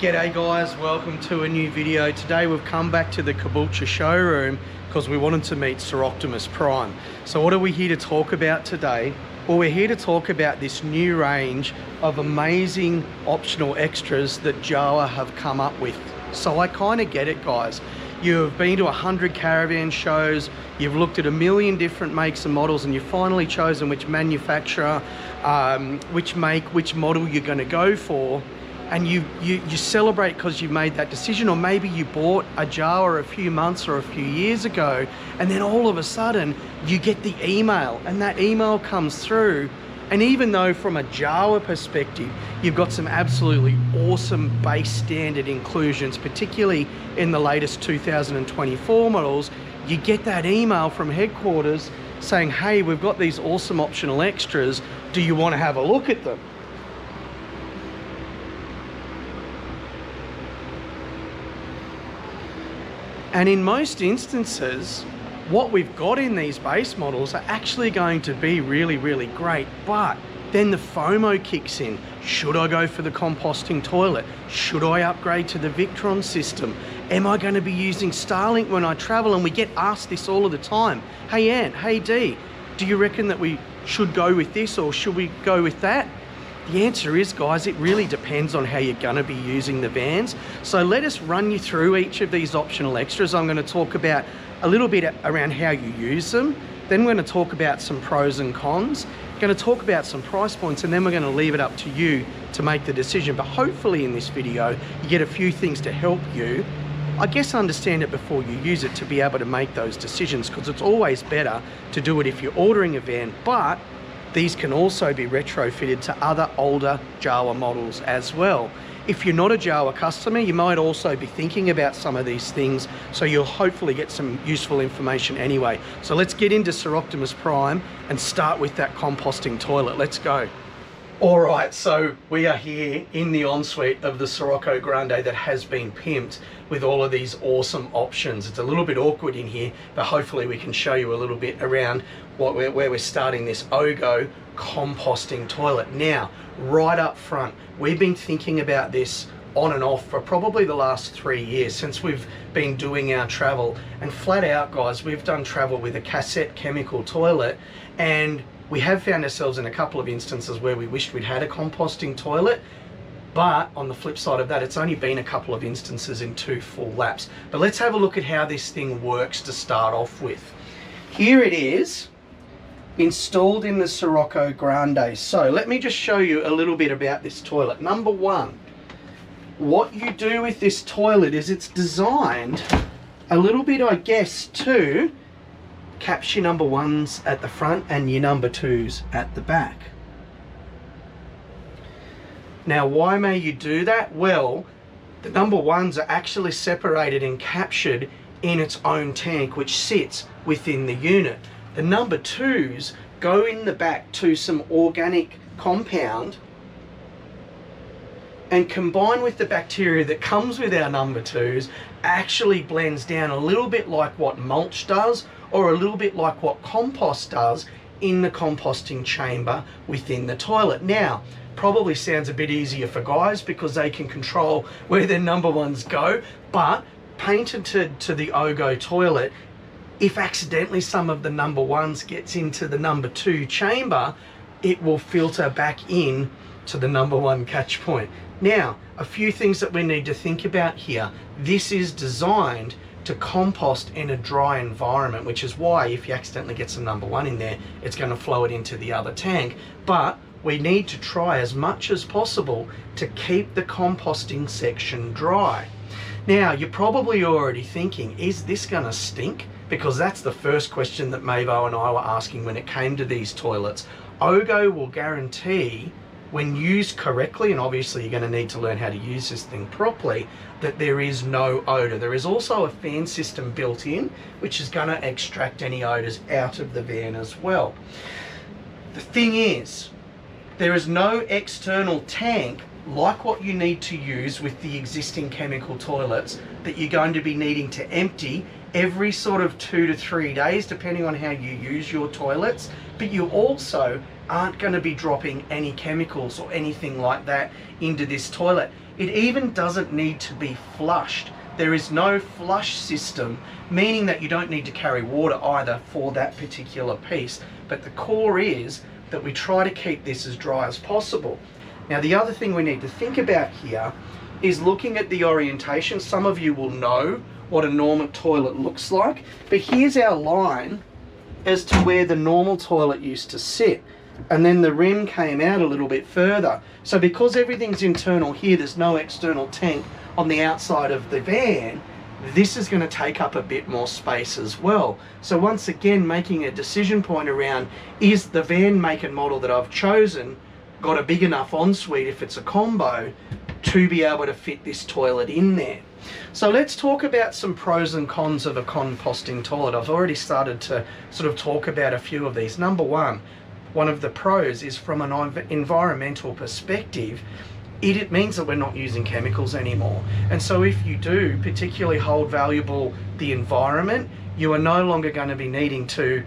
G'day guys, welcome to a new video. Today we've come back to the Caboolture showroom because we wanted to meet Sir Optimus Prime. So what are we here to talk about today? Well, we're here to talk about this new range of amazing optional extras that Jawa have come up with. So I kind of get it, guys. You've been to 100 Caravan shows, you've looked at a million different makes and models, and you've finally chosen which manufacturer, which make, which model you're going to go for. And you celebrate because you've made that decision, or maybe you bought a Jawa a few months or a few years ago, and then all of a sudden you get the email, and that email comes through, and even though from a Jawa perspective you've got some absolutely awesome base standard inclusions, particularly in the latest 2024 models, you get that email from headquarters saying, hey, we've got these awesome optional extras, do you want to have a look at them? And in most instances, what we've got in these base models are actually going to be really, really great. But then the FOMO kicks in. Should I go for the composting toilet? Should I upgrade to the Victron system? Am I going to be using Starlink when I travel? And we get asked this all of the time. Hey Ant, hey Dee, do you reckon that we should go with this or should we go with that? The answer is, guys, it really depends on how you're going to be using the vans. So let us run you through each of these optional extras. I'm going to talk about a little bit around how you use them. Then we're going to talk about some pros and cons. We're going to talk about some price points, and then we're going to leave it up to you to make the decision. But hopefully in this video, you get a few things to help you, I guess, understand it before you use it to be able to make those decisions, because it's always better to do it if you're ordering a van, but these can also be retrofitted to other older Jawa models as well. If you're not a Jawa customer, you might also be thinking about some of these things, so you'll hopefully get some useful information anyway. So let's get into Sir Optimus Prime and start with that composting toilet. Let's go. All right, so we are here in the ensuite of the Sirocco Grande that has been pimped with all of these awesome options. It's a little bit awkward in here, but hopefully we can show you a little bit around where we're starting this OGO composting toilet. Now, right up front, we've been thinking about this on and off for probably the last 3 years since we've been doing our travel. And flat out, guys, we've done travel with a cassette chemical toilet, and we have found ourselves in a couple of instances where we wished we'd had a composting toilet, but on the flip side of that, it's only been a couple of instances in 2 full laps. But let's have a look at how this thing works to start off with. Here it is, installed in the Sirocco Grande. So let me just show you a little bit about this toilet. Number one, what you do with this toilet is it's designed a little bit, I guess, to capture your number ones at the front and your number twos at the back. Now, why may you do that? Well, the number ones are actually separated and captured in its own tank, which sits within the unit. The number twos go in the back to some organic compound and combined with the bacteria that comes with our number twos, actually blends down a little bit like what mulch does, or a little bit like what compost does in the composting chamber within the toilet. Now, probably sounds a bit easier for guys because they can control where their number ones go, but painted to the OGO toilet, if accidentally some of the number ones gets into the number two chamber, it will filter back in to the number one catch point. Now, a few things that we need to think about here. This is designed to compost in a dry environment, which is why if you accidentally get some number one in there, it's going to flow it into the other tank. But we need to try as much as possible to keep the composting section dry. Now, you're probably already thinking, is this going to stink? Because that's the first question that Mavo and I were asking when it came to these toilets. OGO will guarantee, when used correctly, and obviously you're going to need to learn how to use this thing properly, that there is no odor. There is also a fan system built in, which is going to extract any odors out of the van as well. The thing is, there is no external tank like what you need to use with the existing chemical toilets that you're going to be needing to empty every sort of 2 to 3 days, depending on how you use your toilets. But you also aren't going to be dropping any chemicals or anything like that into this toilet. It even doesn't need to be flushed. There is no flush system, meaning that you don't need to carry water either for that particular piece. But the core is that we try to keep this as dry as possible. Now, the other thing we need to think about here is looking at the orientation. Some of you will know what a normal toilet looks like, but here's our line as to where the normal toilet used to sit. And then the rim came out a little bit further. So because everything's internal here, there's no external tank on the outside of the van, this is going to take up a bit more space as well. So once again, making a decision point around, is the van make and model that I've chosen got a big enough ensuite, if it's a combo, to be able to fit this toilet in there? So let's talk about some pros and cons of a composting toilet. I've already started to sort of talk about a few of these. Number one of the pros is from an environmental perspective, it means that we're not using chemicals anymore. And so if you do particularly hold valuable the environment, you are no longer going to be needing to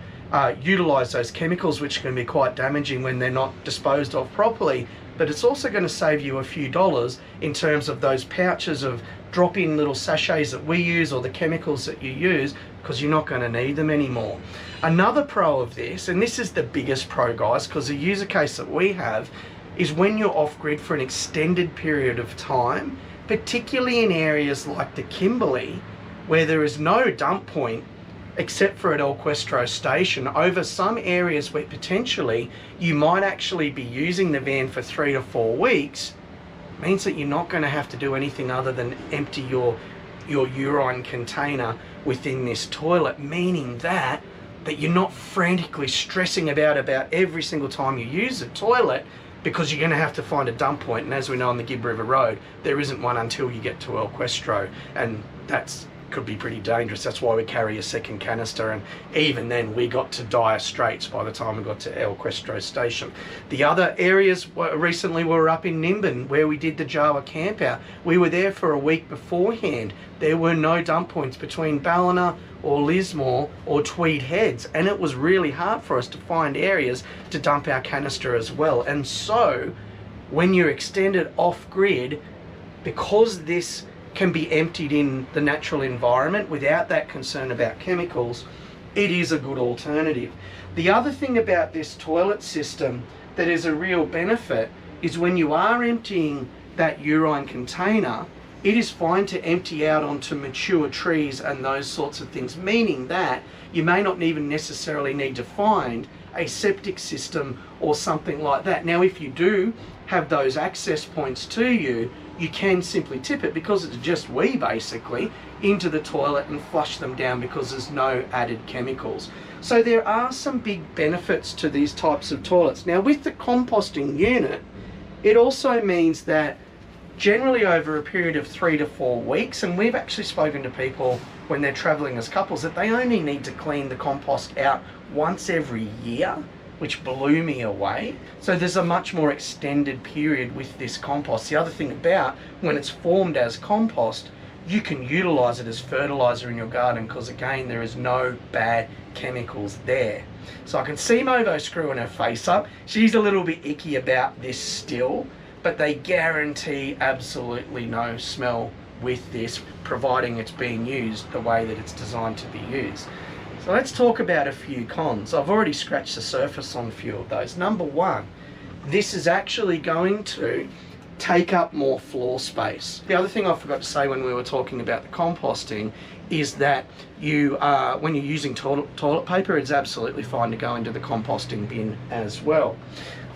utilize those chemicals, which can be quite damaging when they're not disposed of properly. But it's also going to save you a few dollars in terms of those pouches of drop-in little sachets that we use, or the chemicals that you use, because you're not going to need them anymore. Another pro of this, and this is the biggest pro, guys, because the user case that we have is when you're off-grid for an extended period of time, particularly in areas like the Kimberley, where there is no dump point except for at El Questro station, over some areas where potentially you might actually be using the van for 3 to 4 weeks, means that you're not going to have to do anything other than empty your urine container within this toilet, meaning that you're not frantically stressing about every single time you use the toilet, because you're going to have to find a dump point. And as we know on the Gibb River Road, there isn't one until you get to El Questro, and that's could be pretty dangerous. That's why we carry a second canister, and even then we got to dire straits by the time we got to El Questro station. The other areas, recently we were up in Nimbin where we did the Jawa camp out. We were there for a week beforehand. There were no dump points between Ballina or Lismore or Tweed Heads, and it was really hard for us to find areas to dump our canister as well. And so when you're extended off grid, because this can be emptied in the natural environment without that concern about chemicals, it is a good alternative. The other thing about this toilet system that is a real benefit is when you are emptying that urine container, it is fine to empty out onto mature trees and those sorts of things, meaning that you may not even necessarily need to find a septic system or something like that. Now, if you do have those access points to you, you can simply tip it, because it's just wee basically, into the toilet and flush them down, because there's no added chemicals. So there are some big benefits to these types of toilets. Now, with the composting unit, it also means that generally over a period of 3 to 4 weeks, and we've actually spoken to people when they're traveling as couples, that they only need to clean the compost out once every year, which blew me away. So there's a much more extended period with this compost. The other thing about when it's formed as compost, you can utilize it as fertilizer in your garden, because again, there is no bad chemicals there. So I can see Movo screwing her face up. She's a little bit icky about this still, but they guarantee absolutely no smell with this, providing it's being used the way that it's designed to be used. So let's talk about a few cons. I've already scratched the surface on a few of those. Number one, this is actually going to take up more floor space. The other thing I forgot to say when we were talking about the composting is that when you're using toilet paper, it's absolutely fine to go into the composting bin as well.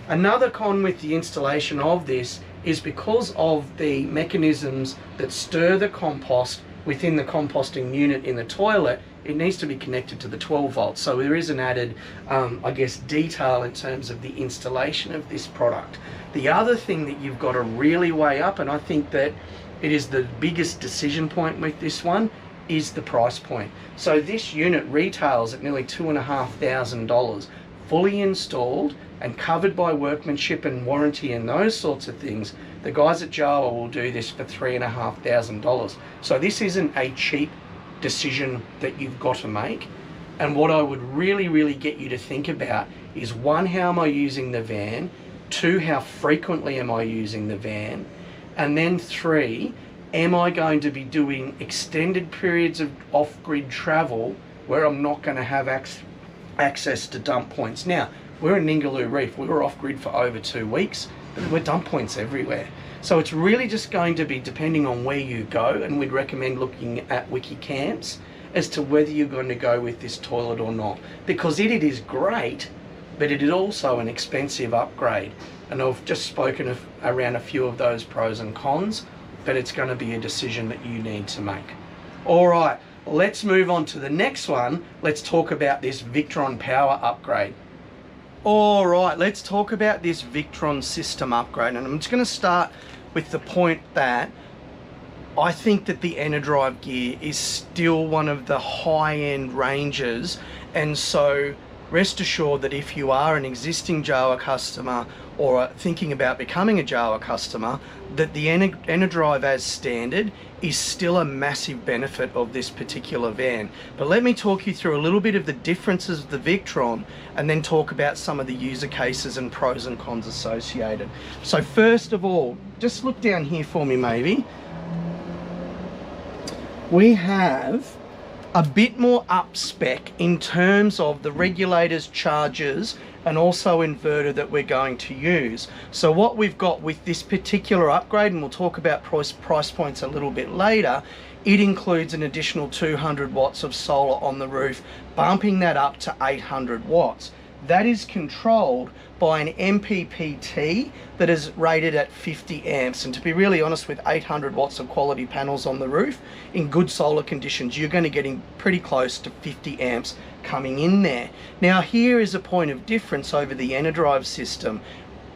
Another con with the installation of this is because of the mechanisms that stir the compost within the composting unit in the toilet, it needs to be connected to the 12 volts. So there is an added, I guess, detail in terms of the installation of this product. The other thing that you've got to really weigh up, and I think that it is the biggest decision point with this one, is the price point. So this unit retails at nearly $2,500, fully installed and covered by workmanship and warranty and those sorts of things. The guys at Jawa will do this for $3,500. So this isn't a cheap decision that you've got to make. And what I would really get you to think about is one, how am I using the van? Two, how frequently am I using the van? And then three, am I going to be doing extended periods of off-grid travel where I'm not going to have access to dump points? Now, we're in Ningaloo Reef. We were off-grid for over 2 weeks, but there were dump points everywhere. So it's really just going to be depending on where you go, and we'd recommend looking at wiki camps as to whether you're going to go with this toilet or not. Because it is great, but it is also an expensive upgrade. And I've just spoken around a few of those pros and cons, but it's going to be a decision that you need to make. All right, let's move on to the next one. Let's talk about this Victron power upgrade. All right, let's talk about this Victron system upgrade. And I'm just going to start with the point that I think that the Enerdrive gear is still one of the high-end ranges. And so rest assured that if you are an existing Jawa customer or thinking about becoming a Jawa customer, that the Enerdrive as standard is still a massive benefit of this particular van. But let me talk you through a little bit of the differences of the Victron and then talk about some of the user cases and pros and cons associated. So first of all, just look down here for me, maybe. We have a bit more up spec in terms of the regulators, chargers, and also inverter that we're going to use. So what we've got with this particular upgrade, and we'll talk about price points a little bit later, it includes an additional 200 watts of solar on the roof, bumping that up to 800 watts. That is controlled by an MPPT that is rated at 50 amps. And to be really honest, with 800 watts of quality panels on the roof, in good solar conditions, you're going to get pretty close to 50 amps coming in there. Now, here is a point of difference over the Enerdrive system.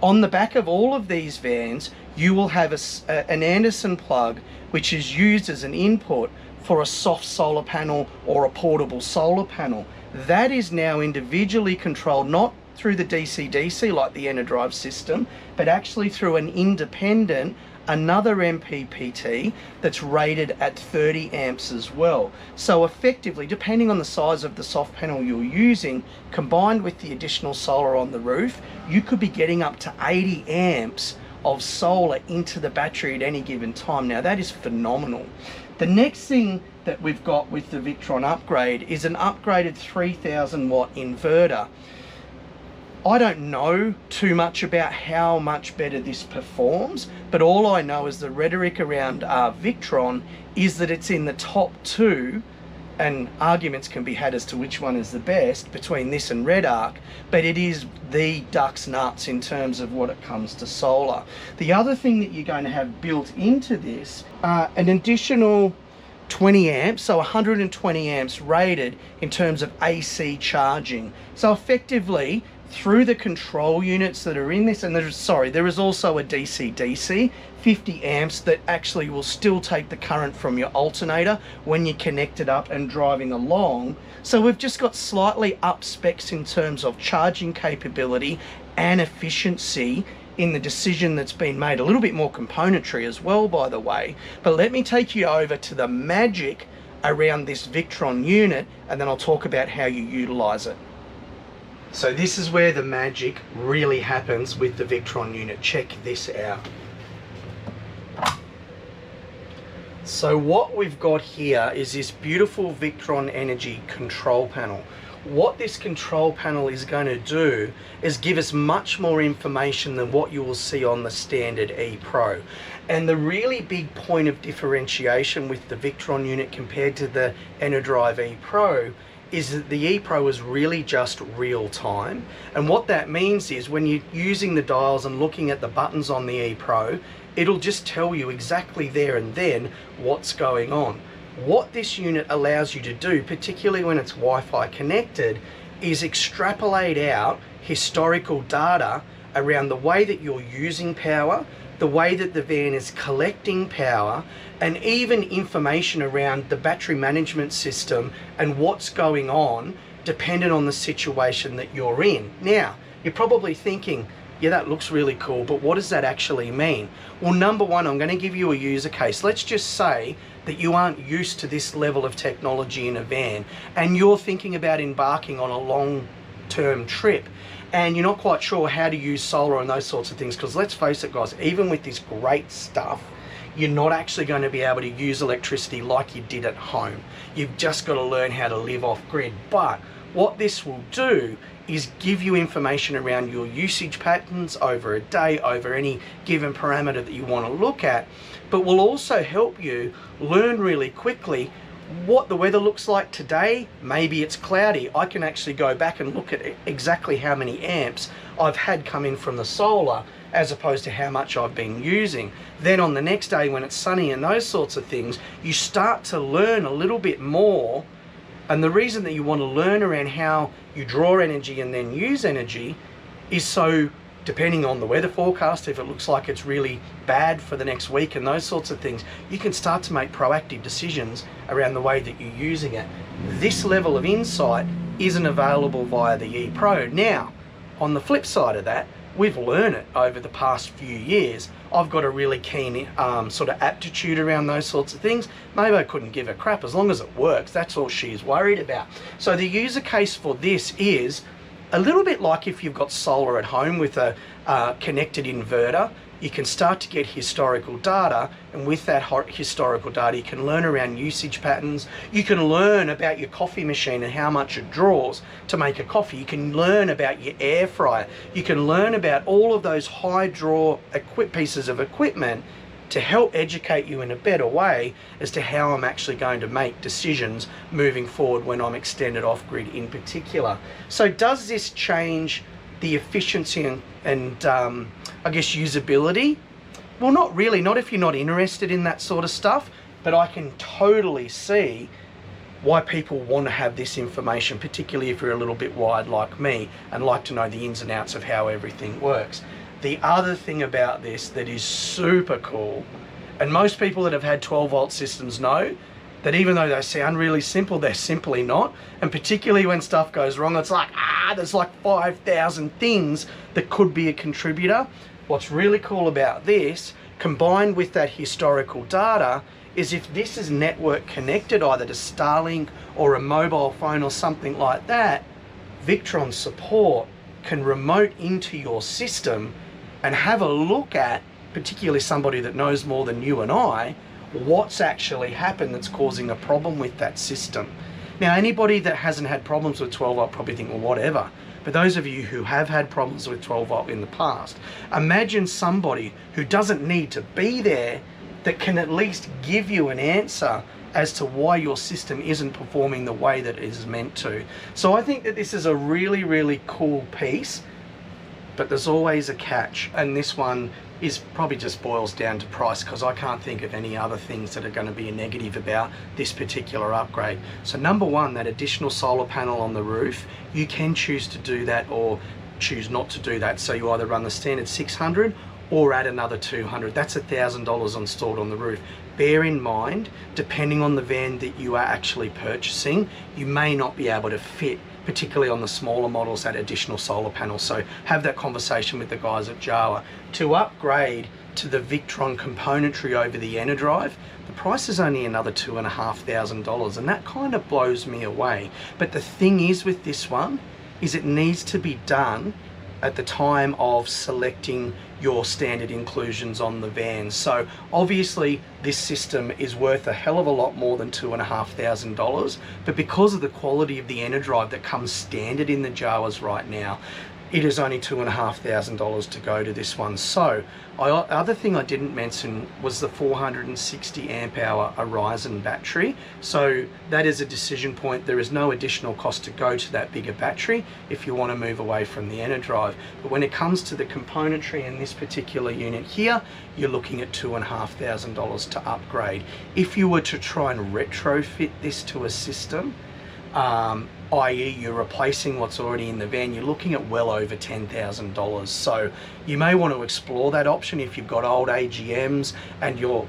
On the back of all of these vans, you will have an Anderson plug, which is used as an input for a soft solar panel or a portable solar panel. That is now individually controlled, not through the DC-DC like the Enerdrive system, but actually through an independent, another MPPT that's rated at 30 amps as well. So effectively, depending on the size of the soft panel you're using, combined with the additional solar on the roof, you could be getting up to 80 amps of solar into the battery at any given time. Now that is phenomenal. The next thing that we've got with the Victron upgrade is an upgraded 3000 watt inverter. I don't know too much about how much better this performs, but all I know is the rhetoric around Victron is that it's in the top two, and arguments can be had as to which one is the best between this and Red Arc, but it is the duck's nuts in terms of what it comes to solar. The other thing that you're going to have built into this, an additional 20 amps, so 120 amps rated in terms of AC charging. So effectively, through the control units that are in this, and there is also a DC-DC, 50 amps that actually will still take the current from your alternator when you connect it up and driving along. So we've just got slightly up specs in terms of charging capability and efficiency in the decision that's been made. A little bit more componentry as well, by the way. But let me take you over to the magic around this Victron unit, and then I'll talk about how you utilize it. So this is where the magic really happens with the Victron unit. Check this out. So what we've got here is this beautiful Victron Energy control panel. What this control panel is going to do is give us much more information than what you will see on the standard E Pro. And the really big point of differentiation with the Victron unit compared to the Enerdrive E Pro is that the E Pro is really just real time. And what that means is when you're using the dials and looking at the buttons on the E Pro, it'll just tell you exactly there and then what's going on. What this unit allows you to do, particularly when it's Wi-Fi connected, is extrapolate out historical data around the way that you're using power, the way that the van is collecting power, and even information around the battery management system and what's going on dependent on the situation that you're in. Now, you're probably thinking, yeah, that looks really cool, but what does that actually mean? Well, number one, I'm going to give you a user case. Let's just say that you aren't used to this level of technology in a van and you're thinking about embarking on a long-term trip, and you're not quite sure how to use solar and those sorts of things, because let's face it guys, even with this great stuff, you're not actually going to be able to use electricity like you did at home. You've just got to learn how to live off grid. But what this will do is give you information around your usage patterns over a day, over any given parameter that you want to look at, but will also help you learn really quickly what the weather looks like today. Maybe it's cloudy. I can actually go back and look at exactly how many amps I've had come in from the solar as opposed to how much I've been using. Then on the next day when it's sunny and those sorts of things, you start to learn a little bit more. And the reason that you want to learn around how you draw energy and then use energy is so, depending on the weather forecast, if it looks like it's really bad for the next week and those sorts of things, you can start to make proactive decisions around the way that you're using it. This level of insight isn't available via the E Pro. Now, on the flip side of that, we've learned it over the past few years. I've got a really keen sort of aptitude around those sorts of things. Maybe I couldn't give a crap as long as it works. That's all she's worried about. So the user case for this is a little bit like if you've got solar at home with a connected inverter. You can start to get historical data, and with that historical data you can learn around usage patterns. You can learn about your coffee machine and how much it draws to make a coffee. You can learn about your air fryer. You can learn about all of those high draw pieces of equipment to help educate you in a better way as to how I'm actually going to make decisions moving forward when I'm extended off grid in particular. So does this change the efficiency and I guess usability? Well, not really, not if you're not interested in that sort of stuff, but I can totally see why people want to have this information, particularly if you're a little bit wired like me and like to know the ins and outs of how everything works. The other thing about this that is super cool, and most people that have had 12-volt systems know that even though they sound really simple, they're simply not. And particularly when stuff goes wrong, it's like, there's like 5,000 things that could be a contributor. What's really cool about this, combined with that historical data, is if this is network connected either to Starlink or a mobile phone or something like that, Victron support can remote into your system and have a look at, particularly somebody that knows more than you and I, what's actually happened that's causing a problem with that system. Now, anybody that hasn't had problems with 12 volt probably think, well, whatever. But those of you who have had problems with 12 volt in the past, imagine somebody who doesn't need to be there that can at least give you an answer as to why your system isn't performing the way that it is meant to. So I think that this is a really, really cool piece, but there's always a catch. And this one is probably just boils down to price, because I can't think of any other things that are going to be a negative about this particular upgrade. So number one, that additional solar panel on the roof, you can choose to do that or choose not to do that. So you either run the standard 600 or add another 200. That's $1,000 installed on the roof. Bear in mind, depending on the van that you are actually purchasing, you may not be able to fit, particularly on the smaller models, that additional solar panel. So have that conversation with the guys at Jawa. To upgrade to the Victron componentry over the EnerDrive, the price is only another $2,500, and that kind of blows me away. But the thing is with this one, is it needs to be done at the time of selecting your standard inclusions on the van. So obviously this system is worth a hell of a lot more than $2,500, but because of the quality of the EnerDrive that comes standard in the Jawas right now, it is only $2,500 to go to this one. So other thing I didn't mention was the 460 amp hour Horizon battery. So that is a decision point. There is no additional cost to go to that bigger battery if you want to move away from the EnerDrive. But when it comes to the componentry in this particular unit here, you're looking at $2,500 to upgrade. If you were to try and retrofit this to a system, i.e. you're replacing what's already in the van, you're looking at well over $10,000. So you may want to explore that option if you've got old AGMs and your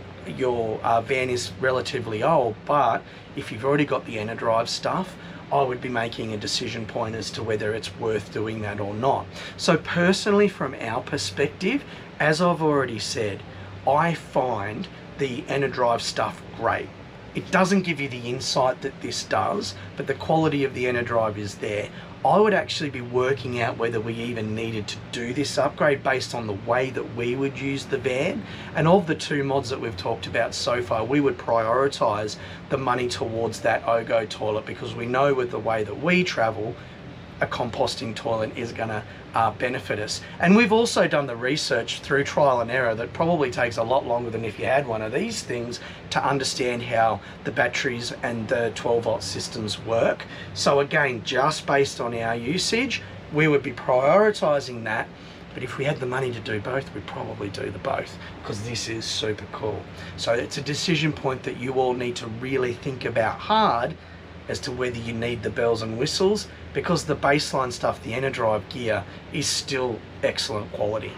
van is relatively old. But if you've already got the EnerDrive stuff, I would be making a decision point as to whether it's worth doing that or not. So personally, from our perspective, as I've already said, I find the EnerDrive stuff great. It doesn't give you the insight that this does, but the quality of the inner drive is there. I would actually be working out whether we even needed to do this upgrade based on the way that we would use the van. And of the two mods that we've talked about so far, we would prioritize the money towards that OGO toilet, because we know with the way that we travel, a composting toilet is going to benefit us. And we've also done the research through trial and error that probably takes a lot longer than if you had one of these things to understand how the batteries and the 12-volt systems work. So again, just based on our usage, we would be prioritizing that. But if we had the money to do both, we'd probably do the both, because this is super cool. So it's a decision point that you all need to really think about hard as to whether you need the bells and whistles, because the baseline stuff, the EnerDrive gear, is still excellent quality.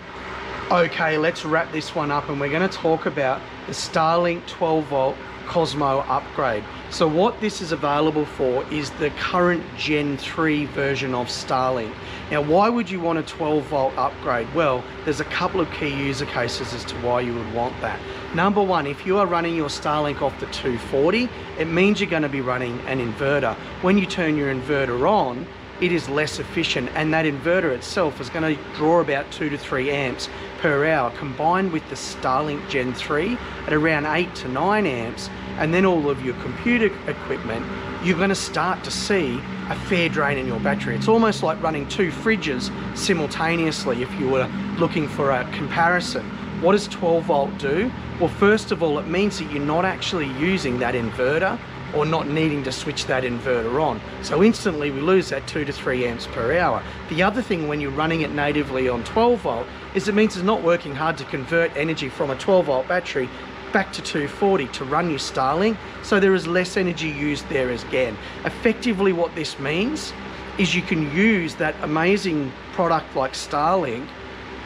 Okay, let's wrap this one up, and we're going to talk about the Starlink 12V Cosmo upgrade. So what this is available for is the current Gen 3 version of Starlink. Now, why would you want a 12-volt upgrade? Well, there's a couple of key user cases as to why you would want that. Number one, if you are running your Starlink off the 240, it means you're going to be running an inverter. When you turn your inverter on, it is less efficient, and that inverter itself is going to draw about 2 to 3 amps per hour, combined with the Starlink Gen 3 at around 8 to 9 amps, and then all of your computer equipment, you're going to start to see a fair drain in your battery. It's almost like running 2 fridges simultaneously if you were looking for a comparison. What does 12 volt do? Well, first of all, it means that you're not actually using that inverter or not needing to switch that inverter on. So instantly we lose that 2 to 3 amps per hour. The other thing when you're running it natively on 12 volt is it means it's not working hard to convert energy from a 12 volt battery back to 240 to run your Starlink, so there is less energy used there again. Effectively what this means is you can use that amazing product like Starlink,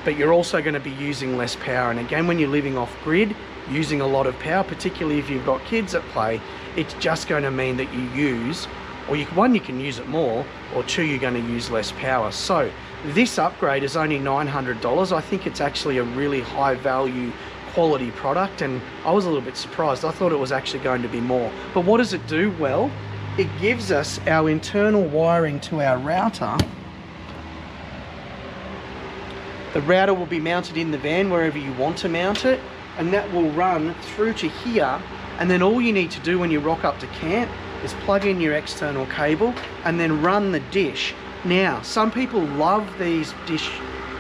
but you're also going to be using less power. And again, when you're living off grid, using a lot of power, particularly if you've got kids at play, it's just going to mean that you use, or one, you can use it more, or two, you're going to use less power. So this upgrade is only $900. I think it's actually a really high value quality product, and I was a little bit surprised. I thought it was actually going to be more. But what does it do? Well, it gives us our internal wiring to our router. The router will be mounted in the van wherever you want to mount it, and that will run through to here. And then all you need to do when you rock up to camp is plug in your external cable and then run the dish. Now, some people love these dish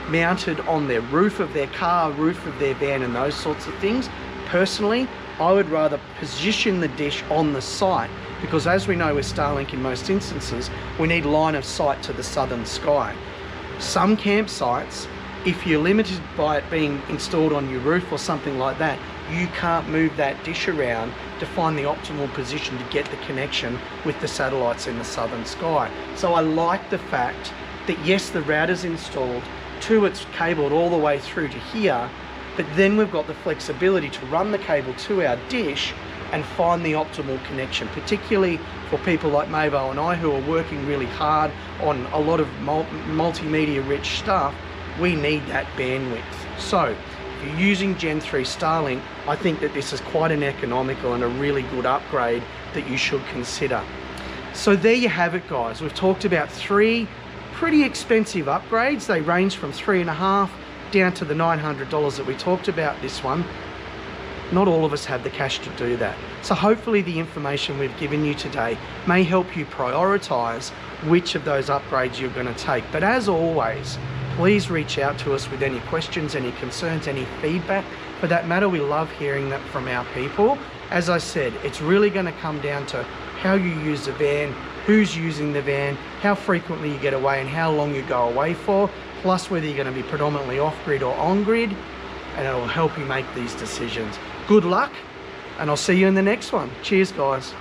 mounted on their roof of their car, roof of their van, and those sorts of things. Personally, I would rather position the dish on the site, because as we know with Starlink in most instances, we need line of sight to the southern sky. Some campsites, if you're limited by it being installed on your roof or something like that, you can't move that dish around to find the optimal position to get the connection with the satellites in the southern sky. So I like the fact that yes, the router's installed, two, it's cabled all the way through to here, but then we've got the flexibility to run the cable to our dish and find the optimal connection, particularly for people like Mavo and I who are working really hard on a lot of multimedia rich stuff. We need that bandwidth. So if you're using Gen 3 Starlink, I think that this is quite an economical and a really good upgrade that you should consider. So there you have it, guys. We've talked about 3 pretty expensive upgrades. They range from $3.5 down to the $900 that we talked about this one. Not all of us have the cash to do that. So hopefully the information we've given you today may help you prioritize which of those upgrades you're going to take. But as always, please reach out to us with any questions, any concerns, any feedback. For that matter, we love hearing that from our people. As I said, it's really going to come down to how you use the van, who's using the van, how frequently you get away and how long you go away for, plus whether you're going to be predominantly off-grid or on-grid, and it'll help you make these decisions. Good luck, and I'll see you in the next one. Cheers, guys.